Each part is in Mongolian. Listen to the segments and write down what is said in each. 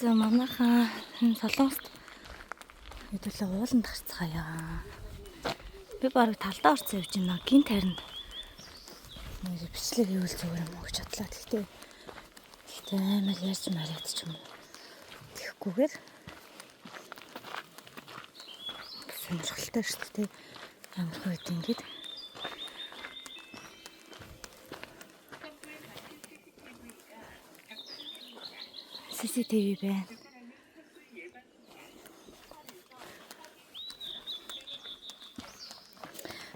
За манайхаа Солонгост хэдүүлээ ууланд гарцгаая. Би бараг талдаа орсон явж байна. Гинт харин бичлэг хийвэл зүгээр юм уу гэж бодлоо. Гэхдээ амар ярьж мараад ч юм уу. Тэгэхгүйгээр сонирхолтой шүү дээ. Ямар хөөд ингэж CCTV байна.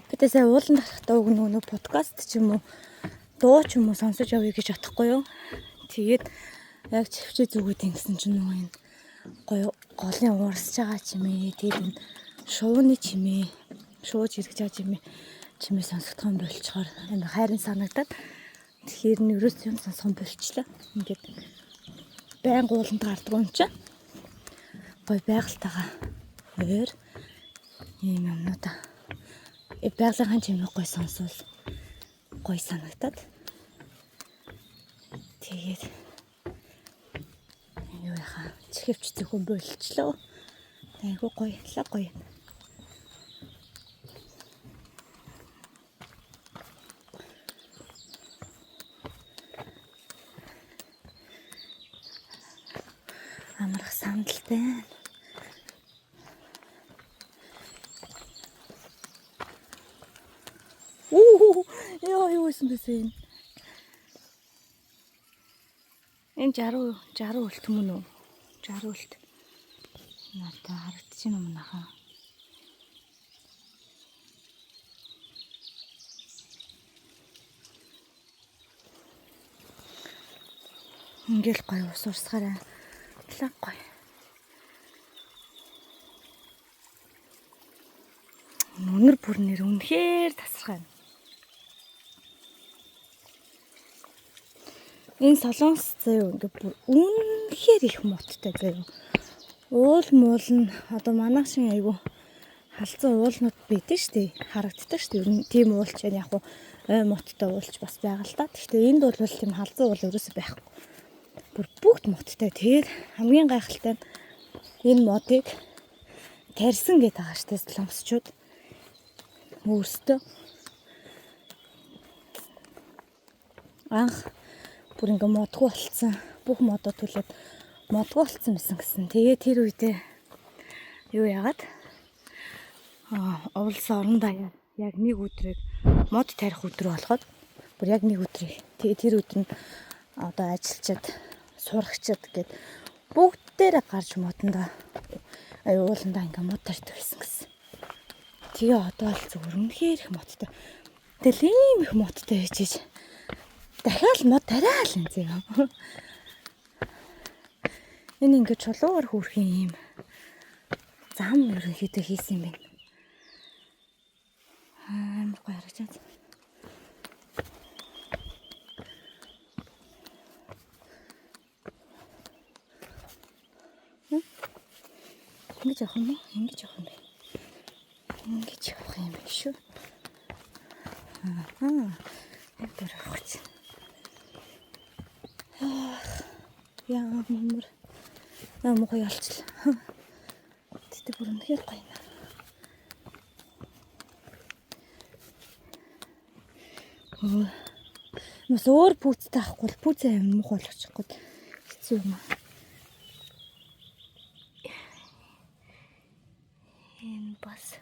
Бидээсээ ууланд гарахтаа уг нөгөө подкаст ч юм уу дуу ч юм уу сонсож явъя гэж бодохгүй юу. Тэгээд яг чивчээ зүгүүд ингэсэн чинь нөгөө энэ гоё голын уурсж байгаа чимээ. Тэгээд энэ шууны чимээ, шууж хэрэгж байгаа чимээ сонсогдхон болчоор амар хайрын санагдаад тэгэхээр нь ерөөс юм сонсхон болчлаа. Ингээд байн гууланд гардаг юм чи. Гоё байгальтайгаа өөр юм юмнуудаа байгалийн чимээ гоё сонсвол гоё санагдаад тэгээд юу яхаа чихвч зөвхөн болчлоо. Айгуу гоё гоё. Амарх сандал байна. Юу исэн бэ? Энэ 60 үлт мөн үү? 60 үлт. Надад харагдчих юм нахаа. Ингээл гоё ус урсгаарай. Лаг гоё. Өнөр бүрнэр үнэхээр тасархай. Энэ Солонгос заяа ингээ бүр үнэхээр их муттай заяа. Уул муул нь одоо манайх шиг айгу халзан уулнууд байдаг штэ. Харагддаг штэ. Ер нь тийм уулч яг уу ой муттай уулч бас байгаа л та. Гэхдээ энд бол тийм халзан уул ерөөсөй байхгүй. Бүр бүгд муттай. Тэгээд хамгийн гайхалтай нь энэ модыг тарьсан гэдэг байгаа штэ солонгосчууд. Өөрсдөө анх бүр ингээ модгүй болцсон. Бүх модоо түлээд модгүй болцсон гэсэн. Тэгээ тэр үедээ юу яагаад овлсон орондоо яг нэг өдрийг мод тарих өдрөө болгоод бүр яг нэг өдрийг тэгээ тэр өдөр нь одоо ажилчид сурагчид гэд бүгдээрээ гарч модондоо ууландаа ингээ мод тарьдаг гэсэн. Тэгээ одоо л зүгээр үнэхээр их модтой. Тэгэл ийм их модтой байж дахиад мод тариал энэ зэв. Энэ ингээд чулуугаар хүрх юм зам ерөнхийдөө хийсэн юм байна. Амар гоё харагдаж байна. Ингэж явах юм уу? Ингэж явах юм бэ? Ингэж явах юм биш үү? Яг дөрөвч. Яа мамар. Намайг ялчлаа. Тэт бүр үнэхээр гоё наа. Мас өөр пүүцтэй авахгүй пүүцээ юм мөх болгочихгүй хэцүү юм аа. Энэ бас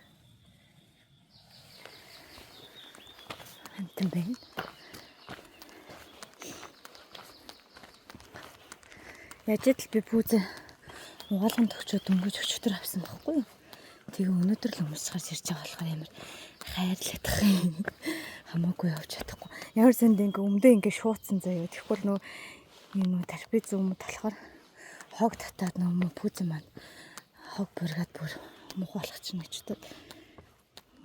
антэн байна. Яжид л би пүүзээ угаалганд өгчөө дөнгөж өчтөр авсан байхгүй юу. Тэгээ өнөөдөр л өмсгаж ирж байгаа болохоор амар хайрлагдах юм. Хамаагүй явж чадахгүй. Ямар санд ингээ өмдөө ингээ шууцсан заяа. Тэгэхгүй нөө юм тарпиз өмд болохоор хог татаад нөө пүүзээ маань хог бургаад бүр мух болгочихно гэж бодоод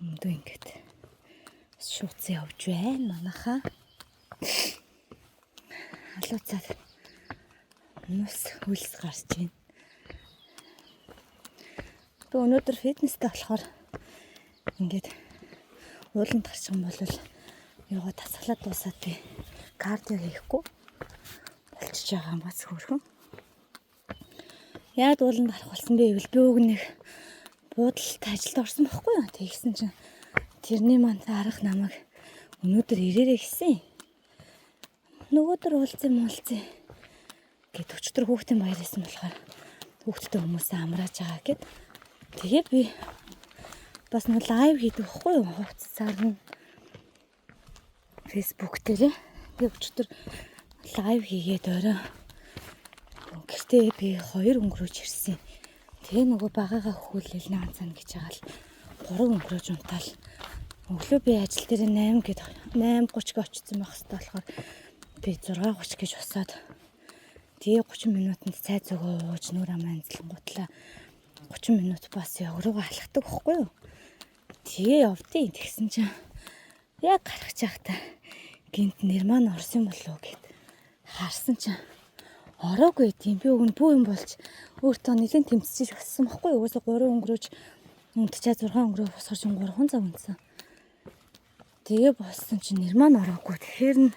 өмдөө ингээд шууцсан явж байна манайхаа. Халууцаад нус хөлс гарч байна. Би өнөөдөр фитнестэй болохоор ингээд ууланд гарчих юм бол ягаа тасглаад дуусаад би кардио хийхгүй болчихж байгаа юм бас хөрхөн. Яад ууланд гарах болсон бэ гэвэл би уг нэг буудалд ажилд орсон байхгүй юу. Тэгсэн чинь тэрний маань арга намайг өнөөдөр ирээрэй гэсэн. Нөгөөдөр уулзсан гэд өчтөр хүүхдийн баяр байсан болохоор хүүхдтэй хүмүүсээ амрааж байгаа гэд. Тэгээ би бас нэг лайв хийдэг байхгүй юу. Хувцсаар нь Facebook дээр. Тэгээ өчтөр лайв хийгээд орой гэртээ би 2 өнгөрөөж ирсэн. Тэгээ нөгөө багаага хөхүүлэл наанцана гэж байгаа л 3 өнгөрөөж унтаал. Өглөө би ажил дээр 8:30-г очсон байх хэрэгтэй болохоор би 6:30 гэж усаад тэгээ 30 минутанд цай зөгөө ууж нүр амаа анзлангуутлаа 30 минут бас руугаа алхдаг байхгүй юу. Тэгээ явдیں۔ Тэгсэн чинь яг гарах чахта гинт нэр маань орсон болов гэд харсан чинь ороогүй тийм. Би өгн бүү юм болж өөртөө нэлээд тэмцэж болсон байхгүй юу. Угаасаа 3 өнгөрөөж унтчаа 6 өнгөрөө босгож 3 цаг унтсан. Тэгээ болсон чинь нэр маань ороогүй. Тэгэхээр нь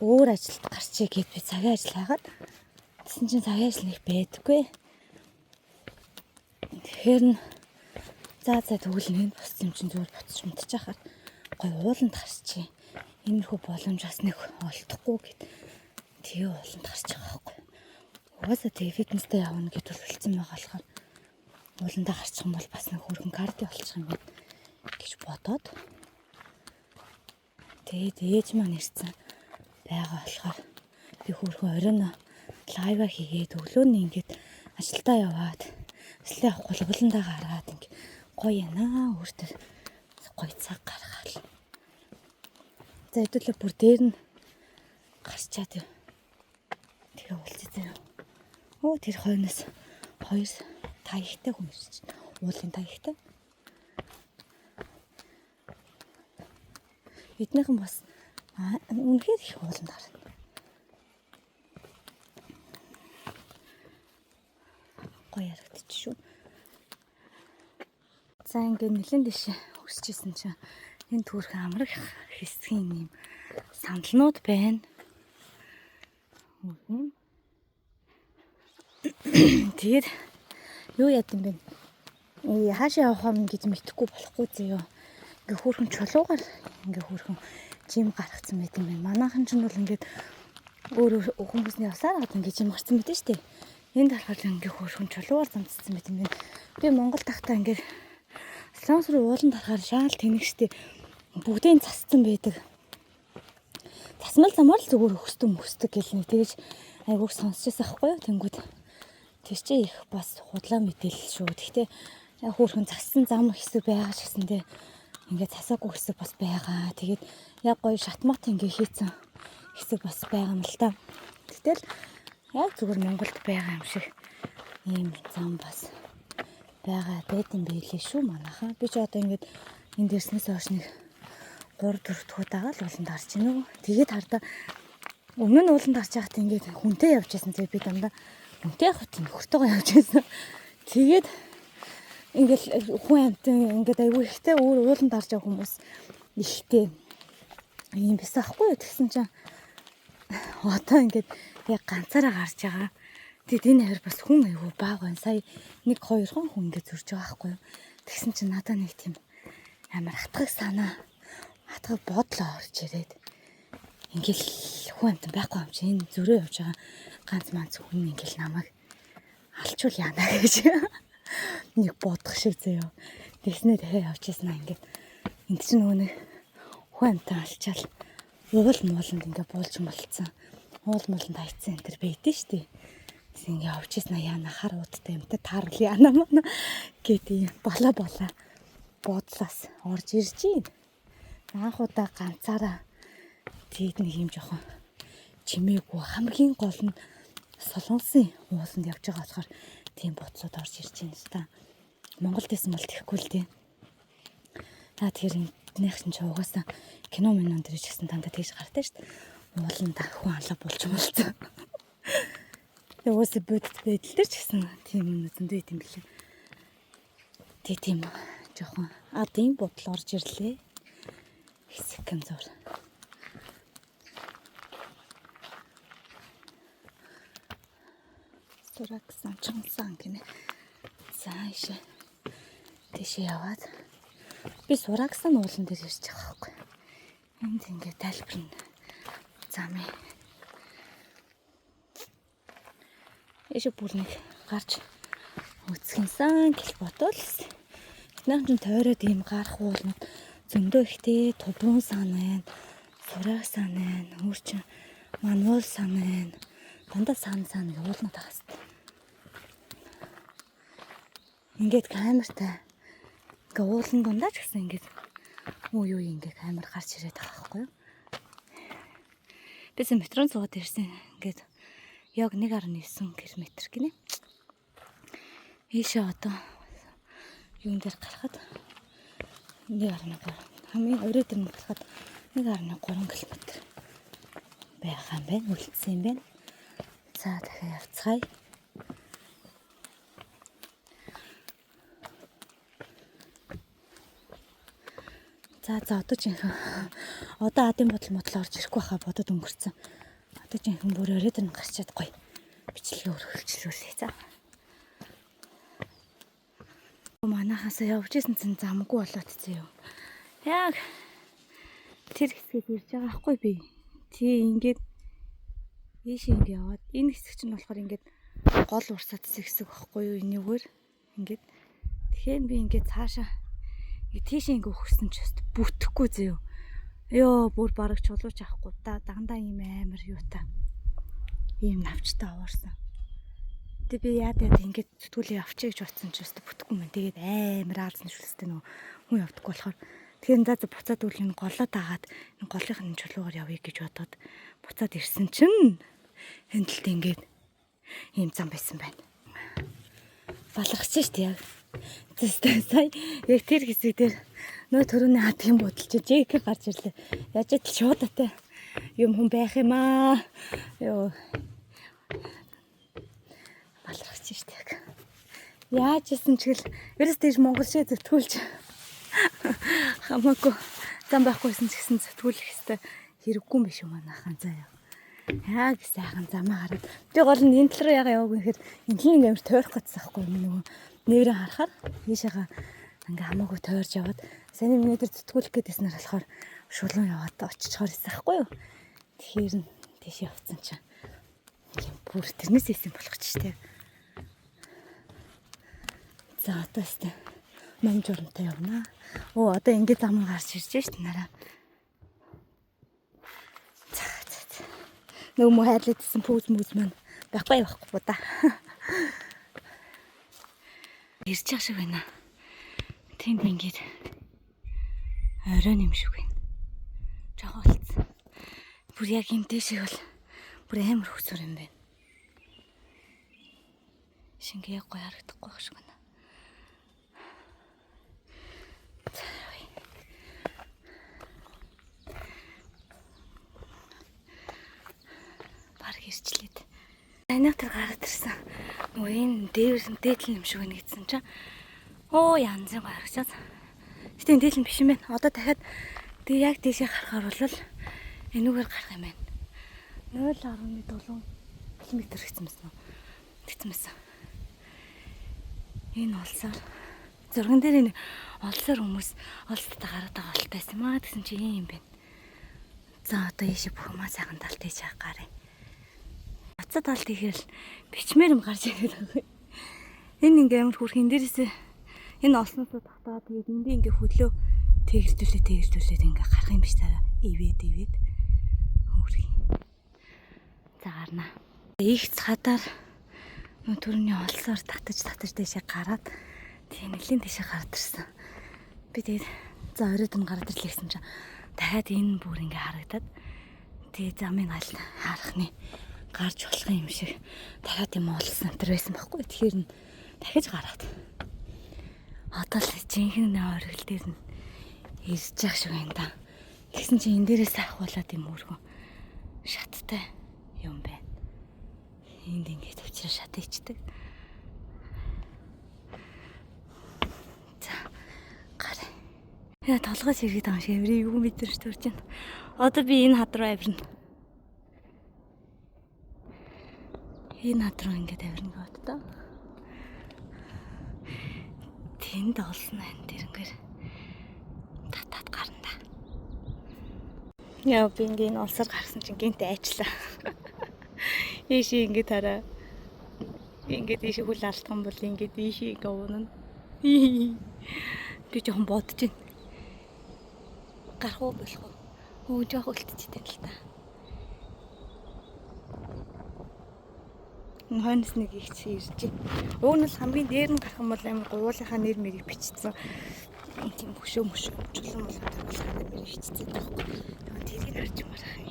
өөр ажилд гарчээ гэд би цагийн ажил хайгаад тэгсэн чинь цагийн ажил нэг байдаггүй. Тэгэхээр нь за тэгвэл нэг боссон юм чинь зүгээр буцаж унтчихаар гой ууланд гарчээ. Иймэрхүү боломж бас нэг олдохгүй гэд тэгээ ууланд гарч байгаа байхгүй. Угаасаа тэгээ фитнестэй явна гэж үлдсэн байгаа болохоор ууландаа гарчих юм бол бас нэг хөргөн кардио болчих юм байна гэж бодоод тэгээд ээж маань ирсэн байгаа болохоор би хөргөн оройно лайва хийгээд өглөө нь ингээд ажилдаа яваад ажлаа авахгүй ууландаа гаргаад ингээд гоё яана өөртөө гоё цаг гаргаал. За хэдүүлээ бүр дээр нь гарчаад юу. Тэгээ уулзъя. Оо тэр хойноос 2 таягтай хүн ирж байна. Уулын таягтай. Биднийхэн бас үнэхээр их ууланд гарна. Гоё ярагдчих шүү. За ингээд нэлээд дэше өсчихсэн чинь энэ түүрхэн амрах хэсгийн юм сандалнууд байна. Тэгээд юу яд юм бэ? Хаашаа явах юм гэж мэдэхгүй болохгүй зөө. Ингээ хөөрхөн чулуугаар ингээ хөөрхөн жим гаргацсан байт юм байна. Манайхан ч нь бол ингээд өөр хүмүүсний явсаар гад ингээ жим гарцсан байдаг шүү дээ. Энд болохоор ингээ хөөрхөн чулуугаар замцсан байт юм байна. Би Монгол тахтаа ингээ Солонгос руу ууланд харахаар шаал тэнэгштэй бүгдийн засцсан байдаг. Засмал замаар л зүгээр хөстөг гэл нэг тэгэж айгуур сонсчихсан байхгүй юу. Тэнгүүд тэр чинь их бас худлаа мэдээлэл шүү. Гэхдээ яг хөөрхөн зассан зам хэсэг байгаа ч гэсэндээ ингээд засаагүй хэсэг бас байгаа. Тэгээд яг гоё шатмат ингээ хийцэн хэсэг бас байгаа юм л та. Гэтэл яг зүгээр Монголд байгаа юм шиг ийм зам бас байгаа байдсан байлээ шүү манайхаа. Би ч одоо ингээд энд ирснээс хойш нэг 3-4 дахь л ууланд гарч ийн үү. Тэгээд хардаа өмнө нь ууланд гарч байхад ингээд хүнтэй явж байсан. Тэгээд би дандаа хүнтэй явах тийм нөхөртөөгөө явж байсан. Тэгээд ингээд хүн амтан ингээд аягүй ихтэй өөр ууланд гарч байгаа хүмүүс ихтэй юм байсан ахгүй юу. Тэгсэн чинь одоо ингээд яг ганцаараа гарч байгаа. Тэгээд энэ хэр бас хүн аягүй бага байна. Сая 1-2 хүн ингээд зурж байгаа хгүй юу. Тэгсэн чинь надад нэг тийм амар хатгах санаа хатгах бодлоо орж ирээд ингээл хүн амтан байхгүй юм чи энэ зүрээ явж байгаа ганц манц хүн ингээл намайг алчуул яана гэж нэг бодох шиг заяа. Тэгснээ дахиад явчихсан ингээд энд чинь нөгөө нэг хүн амтан алчаал уул мууланд ингээд буулж молцсон. Уул мууланд хайцсан энэ төр байдэн штий. Тэгсэн ингээд явчихсан яана хар удтай юмтай таарл яана маа гэдэг болоо бодлоос орж ирж байна. Анх удаа ганцаараа тэгээд нэг юм жоохон чимээгүй хамгийн гол нь солонгосын ууланд явж байгаа болохоор тийм бодлоод орж ирж байна л та. Монголд байсан бол тэхгүй л тийм. Тэгэхээр энднийх нь ч угаасаа кино минон дэр ч гэсэн дандаа тэгж гартай шүү дээ. Ууланд хүн алга болж молцсон. Тэгээ угаасаа бодит байдал дээр ч гэсэн тийм юм зөндөө юм билээ. Тэгээ тийм жоохон тийм бодол орж ирлээ. Хэсэгэн зур. Сурагсан чансан гинэ. За тийшээ яваад би сурагсан уулан дээр ирж байгаа байхгүй. Энд ингээд тайлбарна. Замын эшиг бүр нэг гарч үзхэнсэн гэл бодвол Вьетнам ч тойроод ийм гарах уулнууд зөндөө ихтэй Тубун сан байна. Сураг сан байна. Өөрчн Манвол сан байна. Дандаа сан явуулнаад байгаа хэвээр. Ингээд камертай ингээ уулан дундаа ч гэсэн ингээд юу ингээ камер гарч ирээд байгаа байхгүй юу? Бис метрон суугаад ирсэн. Ингээд яг 1.9 км гинэ. Ийшээ одоо юун дээр гарахад 1.3 хамгийн өрөө дээр нь гарахад 1.3 км байгаа юм байна. Үлдсэн юм байна. За дахиад явцгаая. За одоо жинхэнэ одоо адын бодол орж ирэхгүй хаа бодод өнгөрцөн. Одоо жинхэнэ бүр өрөөд нь гарчаад гоё. Бичлэгээ өргөлжлүүлээ. За. Манайхаасаа явж исэн зэн замгүй болоод зөө. Яг тэр хэсгийг ирж байгаа хгүй би. Тий ингээд ийш ингэ яваад энэ хэсэг чинь болохоор ингээд гол урсаад хэсэг байхгүй юу энийгээр ингээд тэгэхээр би ингээд цаашаа тийш ингэ өгсөн ч өст бүтэхгүй зөө. Ёо бүр бараг чулууч авахгүй дандаа ийм амар юу та. Ийм навчтай уурсан. Тэг би яагаад ингэж зүтгүүлээ явчих гэж бодсон ч өст бүтэхгүй мэн. Тэгээд амар аалзна шүлстэй нөө хүн явдаггүй болохоор тэгэхээр за буцаад үл энэ голоод агаад энэ голынхын чулуугаар явъя гэж бодоод буцаад ирсэн чинь хэндлэлт ингээд ийм зам байсан байна. Балархаж штэ яг. Тэстэй сая яг тэр хэсэг дээр нөө төрөний хадгийн бодолч жиг гарч ирлээ. Яаж ч шууд атаа юм хүн байх юм аа. Йоо. Балархаж штэ яг. Яаж исэн ч гэл ерөөс тийш Монгол шиг зүтгүүлж хамаагүй зам байхгүйсэн ч гэсэн зүтгүүлэх хэвээр хэрэггүй юм биш юм манайхан заяа. Яг сайхан замаа хараад. Би гол нь энэ тал руу яга яваагүй гэхээр энэ хин амар тойрох гэсэн байхгүй нөгөө нэрээ харахаар ийшээгаа ингээ хамаагүй тойрж яваад сайн миний дээр зүтгүүлэх гэдээснээр болохоор шулуун яваад очичоор исэн байхгүй юу. Тэгэхээр нь тийш явцсан чинь юм бүр тэрнээс исэн болох ч штэ. За одоо штэ ном журамтай явнаа. Оо одоо ингээ зам гарч ирж штэ нараа. Нөгөө муу хайрлагдсан пүүз маань байхгүй да. Ирж байгаа шиг байна. Тэнд ингээд оройн юм шиг байна. Жохоо болцсон. Бүр яг юм дэшиг бол бүр амар хөсөр юм байна. Шингээ яг гоё харагдахгүй байх шиг байна. Ирчлээд. Анаа тэр гараад ирсэн. Нөгөө энэ дээдлэн юм шиг байна гэсэн чинь. Оо янзын гарагчаад. Гэтэ энэ дээдлэн биш юм байна. Одоо дахиад яг тийшээ гарахаар бол энүүгээр гарах юм байна. 0.7 км гэсэн мэт. Тэгсэн мэт. Энэ олсоор зурган дээр энэ олсоор хүмүүс олстой гараад байгаа болтойсэн маа гэсэн чи юм байна. За одоо ийшээ бүх юмаа сайхан талт хийж гараа. Буцаад талт хийхэл бичмээр юм гарч ирээд байгаа. Энэ ингээ амар хүрх энэ дээрээс энэ олсноосоо татаад тэгээд эндээ ингээ хөдлөө тэгэрдүүлээд ингээ гарах юм биш тараа. Ивэд. Хөрх. За гарнаа. Их цадаар түрүүний олсоор татаж дэшээ гараад тийм нэлийн дэшээ гараад ирсэн. Би тэгээд за оройд нь гараад ирлээ гэсэн чинь дахиад энэ бүр ингээ харагдаад тэгээд замын аль харахны гарч болох юм шиг дахиад юм олсон энэ байсан байхгүй. Тэгэхээр нь дахиж гараад. Одоо л жинхэнэ оргил дээр нь ирж явах шиг байна да. Тэгсэн чинь энэ дээрээс ахуулаад юм өөргөө шаттай юм байна. Энд ингээд авчраа шат ичдэг. За гараа. Яа толгойч ирээд байгаа юм шиг амир юу мэдэрч төрж байна. Одоо би энэ хад руу авирна. Энэ над руу ингээд авирна гэдэг доо. Тэнд олсон байна. Тэр ингээд татаад гарна. Яа би ингээд олсоор гарсан чинь гинт айчлаа. Ийшээ ингээд хараа. Ингээд ийшээ хүл алдах юм бол ингээд ийшээ ингээд уунана. Би жоохон бодож байна. Гарах уу болох уу? Өө жоохон үлдчихтэй л та. Хойноос нэг их чи ирж. Уг нь л хамгийн дээр нь гарах юм бол амар гуулынхаа нэр мэрийг бичсэн. Тийм хөшөө мөчлөн болгоод гуулынхаа нэр мэрийг бичсэн таахгүй. Тэгээд тэрийг харж марах юм.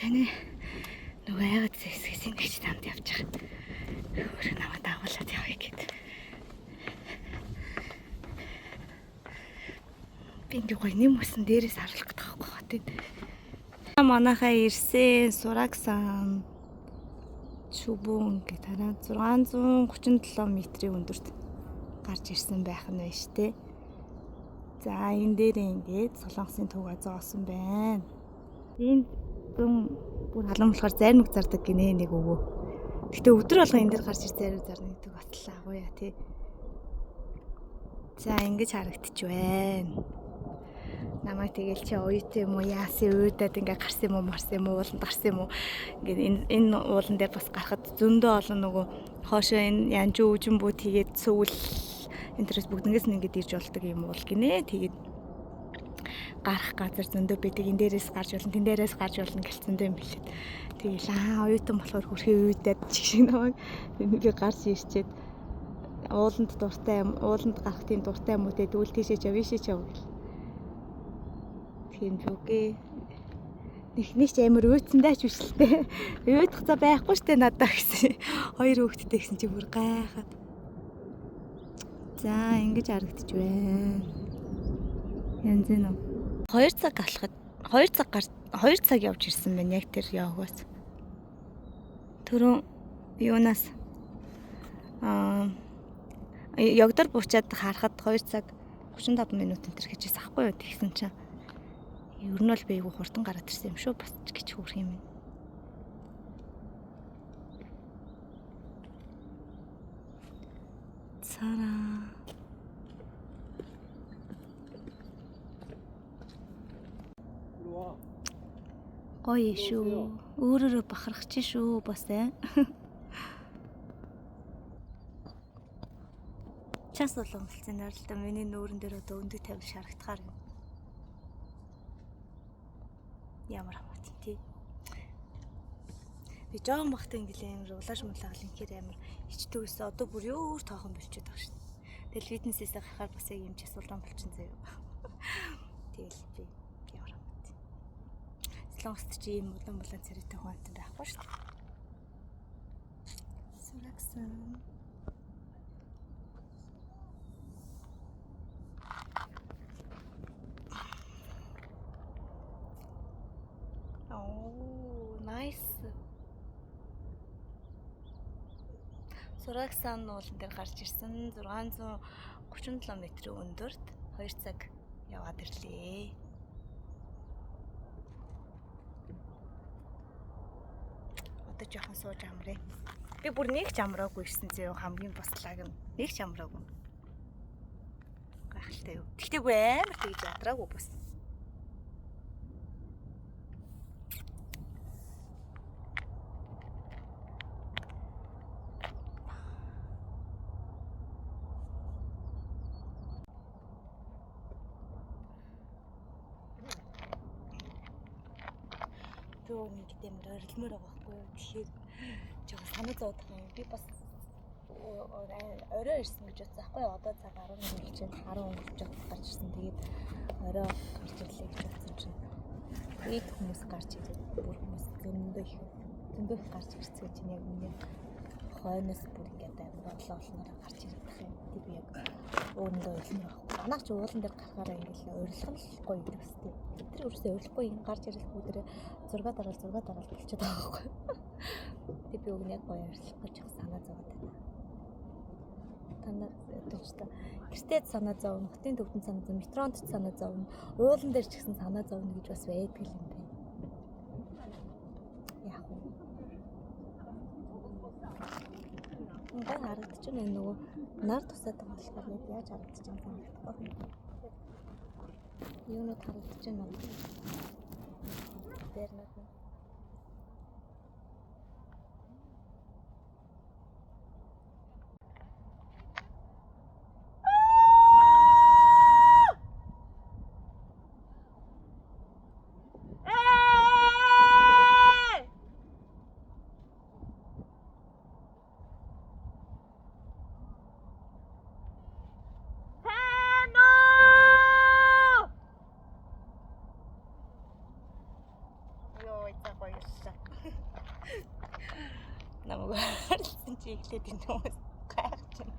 Саний нөгөө яагаад зэсгэс ингэж танд явж байгаа. Өөрөө намайг дагуулад явъя гэд. Би ингээ гоё нэм өсөн дээрээс харуулах гэдэг байхгүй хатыг. Манайхаа ирсэн Сурагсан Чүбүн гэх тараа 637 метрийн өндөрт гарч ирсэн байх нь байна штэ. За энэ дээр ингээд Солонгосын төв азаа олсон байна. Энэ зүүн бүр халуун болохоор зармаг зардаг гинэ нэг өвөө. Гэтэ өдөр болго энэ дээр гарч ир зармаг зарна гэдэг батлаа агууя тий. За ингэж харагдчих байна. Намайг тэгэл чи уйт юм уу яасын уйдаад ингээ гарсан юм уу марсан юм уу ууланд гарсан юм уу ингээ энэ уулан дээр бас гарахад зөндөө олон нөгөө хоошоо энэ янж өвжин бүү тэгээд сүүл интерес бүгднээс нь ингээ ирж болдог юм уул гинэ тэгээд гарах газар зөндөө байдаг энэ дээрээс гарч болно тэн дээрээс гарч болно гэлцэндээ юм билээ тэгэл уйтан болохоор хөрхий уйдаад чиг шиг намайг ингээ гарч ирчээд ууланд дуртай юм ууланд гарах тийм дуртай юм уу тэгвэл тийшээ чав ийшээ чав гэл тийм үгүй. Эхнийч амар уйцсандаач биш л дээ. Уйдах цаа байхгүй штэ надаа гэсэн. Хоёр хүүхэдтэй гэсэн чи бүр гайхаад. За ингэж харагдчих байна. Янз нь. 2 цаг алхахад 2 цаг явж ирсэн байна яг тэр явгаас. Түрүүн юунаас явдар буучаад харахад 2 цаг 35 минут энэ төр хийжээс ахгүй юу тэгсэн чинь ер нь бол би айгу хурдан гараад ирсэн юм шүү бас гэж хөөрх юм. Цара. Гоё шүү. Өөрөөрөө бахархаж шүү бас ээ. Час болон болцсон ойролтой миний нүүрэн дээр одоо өндөг тавил шарагдахаар юм. Ямар хамаатай тий. Би жоон бахтай ингээл амар улааш мулаагаал инхээр амар ичдэг гэсэн одоо бүр өөр тоохон болчиход байгаа шин. Тэгэл фитнесээс гарахаар бас яг юм час улаан болчихсон заяа. Тэгэл би ямар хамаатай. Солонгост чи ийм улаан царайтай хүн байхгүй шүү дээ. Сурагсан. Oh, nice. Сурагсан уулан дээр гарч ирсэн 637 метрийн өндөрт 2 цаг яваад ирлээ. Одоо жоохон сууж амраа. Би бүр нэг ч амраагүй ирсэн зөө хамгийн бослааг нь нэг ч амраагүй. Гайхалтай юу. Тэгтээ бүр амар тэгж ядраагүй бас. Юу нэг гэмээр орилмоор байгаа байхгүй юу. Тэгэхээр жоохон санаа зовдох юм. Би бас орой ирсэн гэж бодсон байхгүй юу. Одоо цаг 11 болж байна. 10 өнгөрч гарч ирсэн. Тэгээд орой гарч ирлээ гэж бодсон чинь. Ийд хүмүүс гарч ирээд бүр хүмүүс зөндөө их гарч ирсэн чинь яг миний хойноос бүр ингээд бодлоо олноор гарч ирэх юм. Тэг би яг өөндөө илмээр байхгүй. Манайх ч уулан дээр гарахаараа ингээд орилох нь гоё юм өстэй. Тэр өөрөөсөө ойлгохгүй ин гарч ирэх бүдэрээ зураг дараал болчиход байгаа байхгүй. Тэг би өгнө яг гоё орилох гэж санаа зовоод байна. Танаа өдөртөө гэртээ санаа зовно, хотын төвдөнд санаа зовно, метронд санаа зовно, уулан дээр ч гэсэн санаа зовно гэж бас байдаг юм байна. удаан харагдаж байна нөгөө нар тусаад байгаа болохоор яг яаж харагдаж байгаа юм санагдахгүй. Юунууд харагдаж байна уу? Дээрнүүд нь. Намайг орилсан чи ихлээд энэ хүмүүс гайхаж байна.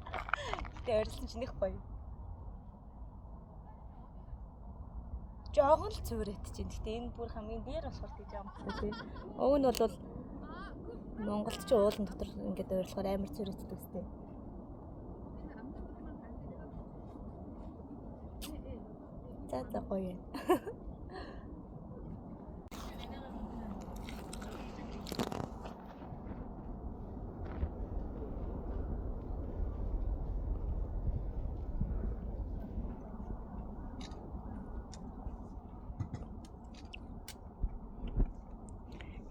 Гэтэ орилсан чи нэг гоё. Жохон л цөөрөт чинь. Гэтэ энэ бүр хамгийн дээр болохоор тийж байгаа юм байна. Уг нь бол Монголд ч уулан дотор ингээд ойрлохоор амар цөөрөттэй үстэй. За гоё юм.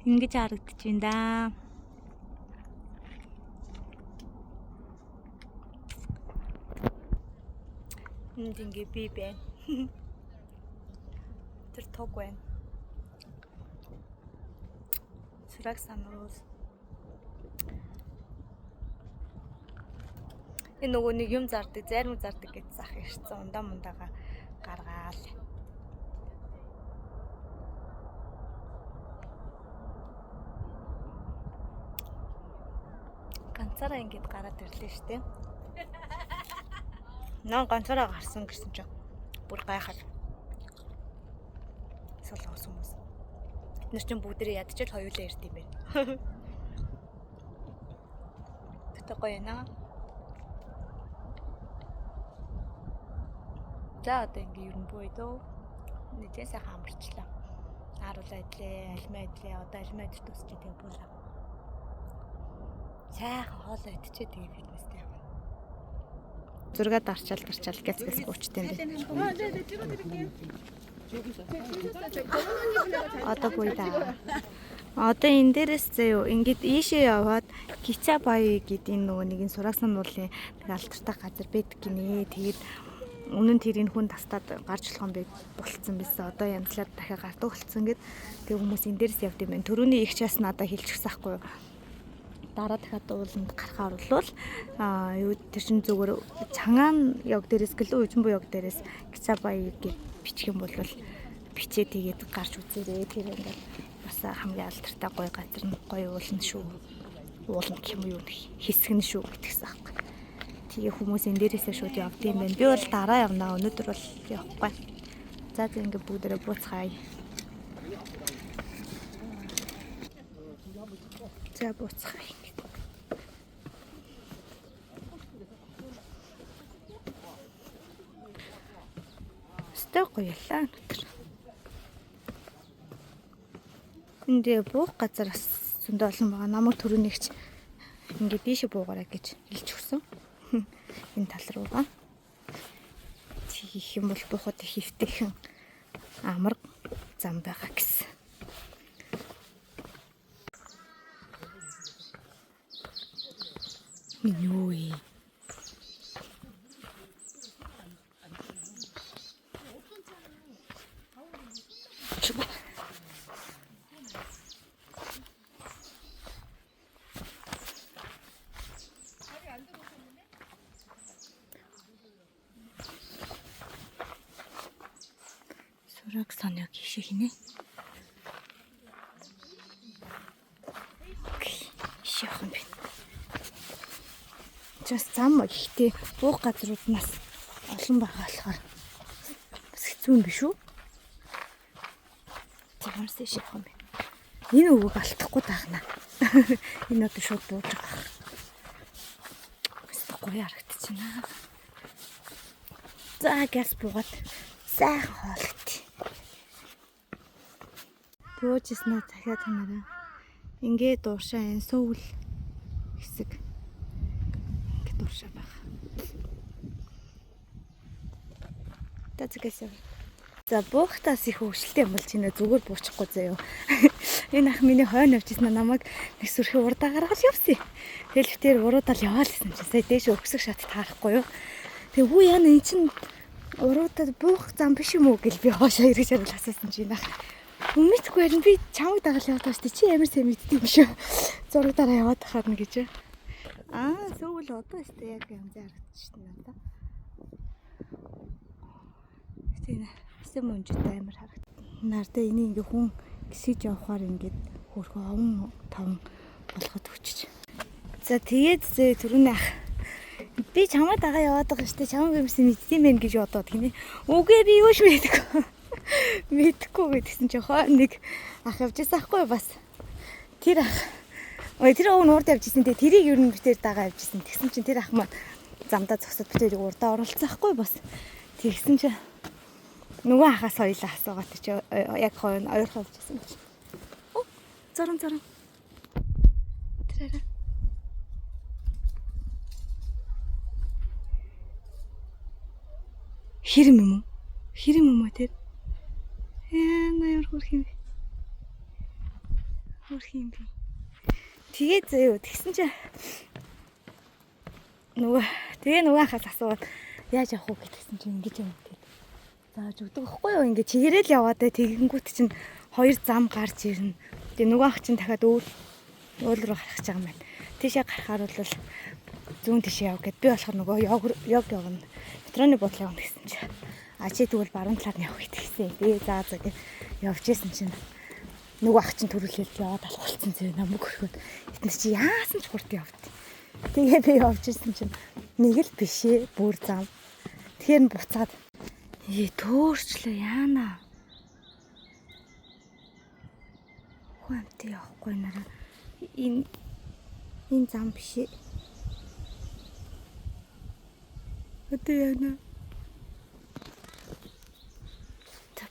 Ингэж харагдаж байна да. Энд ингээ би байна. Тэр тог байна. Сураг сануул. Энэ нөгөө нэг юм зардаг, зарим зардаг гэж зах ирсэн. Ундаа мундаага гаргаал. Ганцаараа ингэж гараад ирлээ штэ. Наа ганцаараа гарсан гэсэн чинь бүр гайхал. Солоос хүмүүс. Бид нар чинь бүгдээ ядчил хоёулаа ирд юм байна. Тэгтээ гоё наа. За одоо ингээ ер нь бууйдөө нэгэн сайхан амарчлаа. Харуулаа идлээ, алимаа идлээ. Одоо алимаа идэж тусчээ тэгээ буулаа. Сайхан хоолоо идчихээ тэгээ фитнестэй явна. Зураг дарчаал гэц гуучтай юм бэ. Одоо бууйдаа. Одоо энэ дээрээс зөө ингээд ийшээ яваад Кичабай гэдэг энэ нөгөө нэгэн сурагсан уулын нэг алдартай газар байдаг гинэ. Тэгээд өмнө нь тэрийн хүн тастаад гарч болох юм бэ болцсон байсан. Одоо янзлаад дахиад гардаг болцсон гэд тэг хүмүүс энэ дээрээс явд юм байна. Төрөний их чаас надад хэлчихсэн байхгүй юу? Дараа дахиад ууланд гарахаар бол юу тэр чин зүгээр Чангаан яг дээрээс гэлөө үжин буу яг дээрээс Кичабай гэж бичих юм бол бичээ тэгээд гарч үзээрэй. Тэр ингээд бас хамгийн алдартай гоё газар нь гоё уулан шүү. Уулан гэх юм юу хэсэг нь шүү гэтгсэн аахгүй. Тэгээ хүмүүс энэ дээрээсээ шууд явд юм байна. Би бол дараа явнаа. Өнөөдөр бол явахгүй. За тэг ингээд бүгдээрээ бууцгаая. За бууцгаая. Сток гоёлаа өнөөдөр. Энд буух газар бас зөндөө олон байгаа. Намайг төрөнийгч ингээд дээшээ буугаарай гэж хэлж өгсөн. Энэ тал руугаа. Тийх юм бол буухад хөвтөйхэн амар зам байгаа гэсэн. Миньой. Сураг санааг хийшээ хийнэ. Шихэн бэ. Just зам ихтэй буух газрууднаас олон байгаа болохоор бас хэцүү юм биш үү? Тиймээс шихэн бэ. Энэ өвөг алдахгүй таагна. Энэ одоо шууд бууж байгаа. Бас гоё харагдчихна. За газ буугаад сайхан хоолт. Буужснаа дахиад танараа ингээд дуушаа энэ сүүл хэсэг дуршаа баг. Тэцгэсээ. За буухтаас их хөвгөлтэй юм бол чинээ зүгээр буучихгүй заяа. Энэ ах миний хойно явжсэн намайг нэг сүрхий урдаа гаргаж явсан. Тэгэл битээр уруудаал яваал гэсэн чинь сая дээш өгсөх шат таарахгүй юу. Тэг хүү яана эн чин уруудад буух зам биш юм уу гэл би хоошоо эргэж хараад асуусан чинь ах. Өмнөдгүй харин би чамайг дагаад яваад байгаа шүү дээ. Чи ямар сайн мэддэг юм шүү. Зургаараа яваад тахаар нь гэж. Сүүл одоо өстэй яг янз харагдчих шин надаа. Тийм. Хэсэг мөнжтэй амар харагд. Нардаа энийг ингээ хүн гисэж явахаар ингээд хөрхөө овон таван болгоод өччих. За тэгээд түрүүний ах би чамайг дагаа яваад байгаа шүү дээ. Чамайг юмсан мэддэм байх гэж бодоод гинэ. Үгүй би юуш мэдгүй. Мэдгүй гэдгсэн чи хоо нэг ах явжсэн ахгүй бас. Тэр ах. Тэр өвн урд явжсэн. Тэгээ тэрийг ер нь битээр дагаа явжсэн. Тэгсэн чинь тэр ах маань замдаа зогсоод битээр урдаа оролцсон ахгүй бас. Тэгсэн чи нөгөө ахаас хоёлаа асуугаад чи яг хойно ойрхон явжсэн гэж. Заран. Тэрээрээ. Хэрэм юм уу тэр? Наяр хөрх юм. Тэгээд зөө тэгсэн чи нөгөө ахаас асууад яаж явах уу гэдгсэн чи ингэж юм гээд. Зааж өгдөг байхгүй юу? Ингээ чигээрэл яваад тэгэнгүүт чинь хоёр зам гарч ирнэ. Тэгээ нөгөө ах чинь дахиад өөр руу гарах гэж байгаа юм байна. Тийшээ гарахаар бол зүүн тийшээ яв гэд би болохоор нөгөө яг явна. Метроны буудлын явна гэсэн чи. Чи тэгвэл баруун талаар нь явах гэдгийгсэн. Тэгээ заа гэж явж исэн чинь нөгөө ах чинь төрүүлээд яваад алхуулсан зөө намайг хөрхөд. Эдгээр чи яасан ч хурд явд. Тэгээ би явж исэн чинь нэг л бишээ бүр зам. Тэгэхээр нь буцаад төөрчлөө яана. Хүнтэй явахгүй нараа. Энэ зам бишээ. Өдөө яана.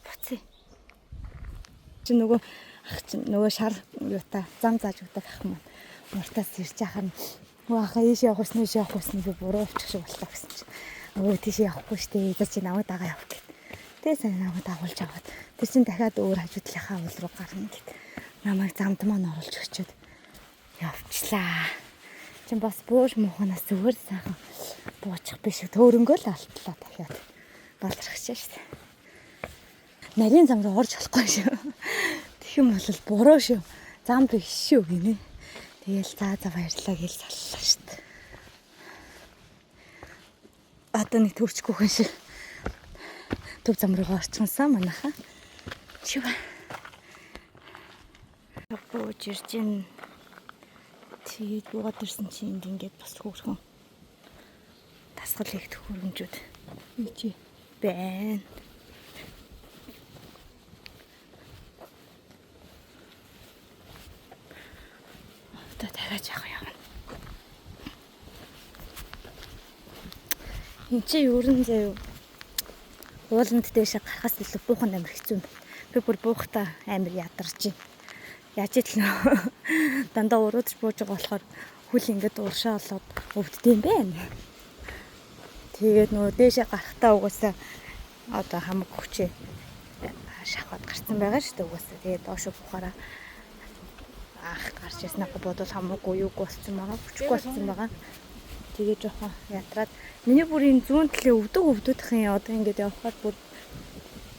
Буцъя. Чи нөгөө ах чинь нөгөө шар юутай зам зааж өгдөг ах маань муртаас ирж яхаа нөгөө ахаа ийш явах усны би буруу авчих шиг боллоо гэсэн чинь өө тийш явахгүй штэ за чи намайг дагаа явах гэв. Тэгээ сайн намайг дагуулж аваад тэр чин дахиад өөр хажуудлынхаа уул руу гарна гэд намайг замд маань оруулж өчөөд явчлаа. Чин бас бууж мууханаас зүгээр сайхан буучих биш төөрөнгөө л алтлаа дахиад балархчихсан штэ. Нарийн зам руу орж болохгүй шүү. Тэгэх юм бол буруу шүү. Зам биш шүү гинэ. Тэгэл за баярлалаа гэж саллаа шүү дээ. Одоо нэг төрчгүйхэн шиг төв зам руу орчихсон манайхаа. Чива. Бууж ирж ин. Тэгээд буугаад ирсэн чинь ингээд бас хөөрхөн тасгал их төхөөрөмжүүд ийчи байна. Дахиад явах юм. Энд чи ер нь заяа ууланд дэше гарахаас илүү буухан амар хэцүү юм. Би бүр буухтаа амар ядарч байна. Яаж идэл нөө дандаа уруудж бууж байгаа болохоор хүл ингээд уршаа болоод өвддөм байна. Тэгээд нөө дэше гарахтаа угаасаа одоо хамаг хүчээ шахаад гарцсан байгаа шүү дээ угаасаа. Тэгээд доошо буухаараа гарч яснаа бодвол хамаагүй юуг болсон байгаа. Хүчгүй болсон байгаа. Тэгээ жоохон ятраад миний бүр энэ зүүн талын өвдөхин одоо ингээд явхад бүр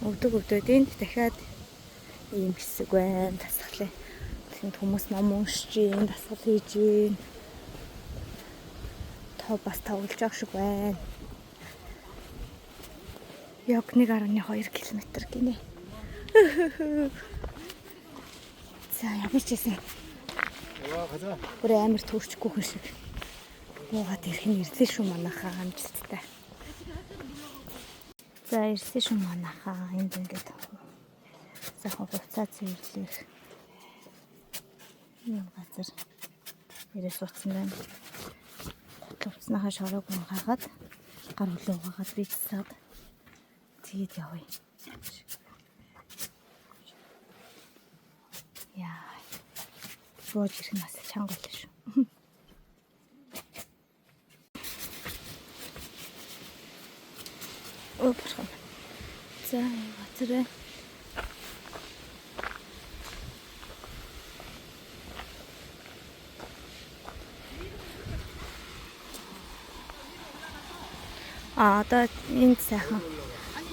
өвдөд энд дахиад ийм хэсэг байна. Тасгалаа. Тэнд хүмүүс ном уншиж гин, дасгал хийж гин. Тоо бас тоглож байгаа шиг байна. Яг 1.2 км гинэ. За ямар ч гэсэн. Бүр амар төрчгүй хүн шиг. Буугаад ирэх нь ирлээ шүү манайхаа амжилттай. За ирсэн шүү манайхаа энд ингээд сайхан буцаад ирлээ. Нэг газар ирээ суудсан байна. Готловцнахаа шороог унгаад гар хүлээ угаагаад бийцсаад тэгээд явъя. Яа. Бууж ирэх нь бас чанга байлаа шүү. Өө бурхан. За газараа. Одоо энд сайхан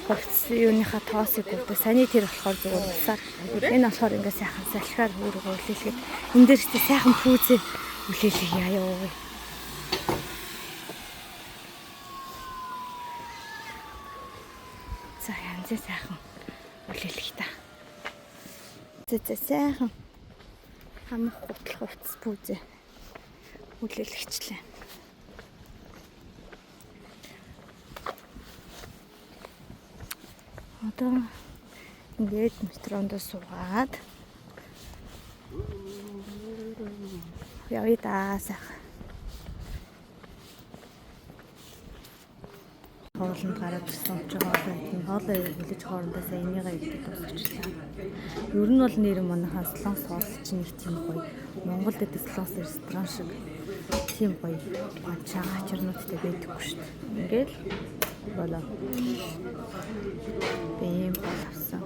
хувцс юуныхаа тоосыг өгдөг. Саний тэр болохоор зүгээр усаар. Энэ болохоор ингээ сайхан салхиар хөөргөө үлээлгээд энэ дээр ч сайхан пүүзээ үлээлэх яа. За янз сайхан үлээлэх та. Зэ сайхан хамх гутлах хувцс пүүзээ үлээлгчлээ. Одоо ингээд метронд суугаад явъя да сайхан. Хоолнд гараад ирсэн учраас хоолоо хүлээж хоорондоо сайн энийгээ идэх тусагчлаа. Ер нь бол нэр манайхаа солонгос хоол чинь нэг тийм гоё. Монголд идэх солонгос ресторан шиг тийм гоё ганцхан ачирнуудтай байдаггүй шүү дээ. Ингээл болоо. Би юм бол авсан.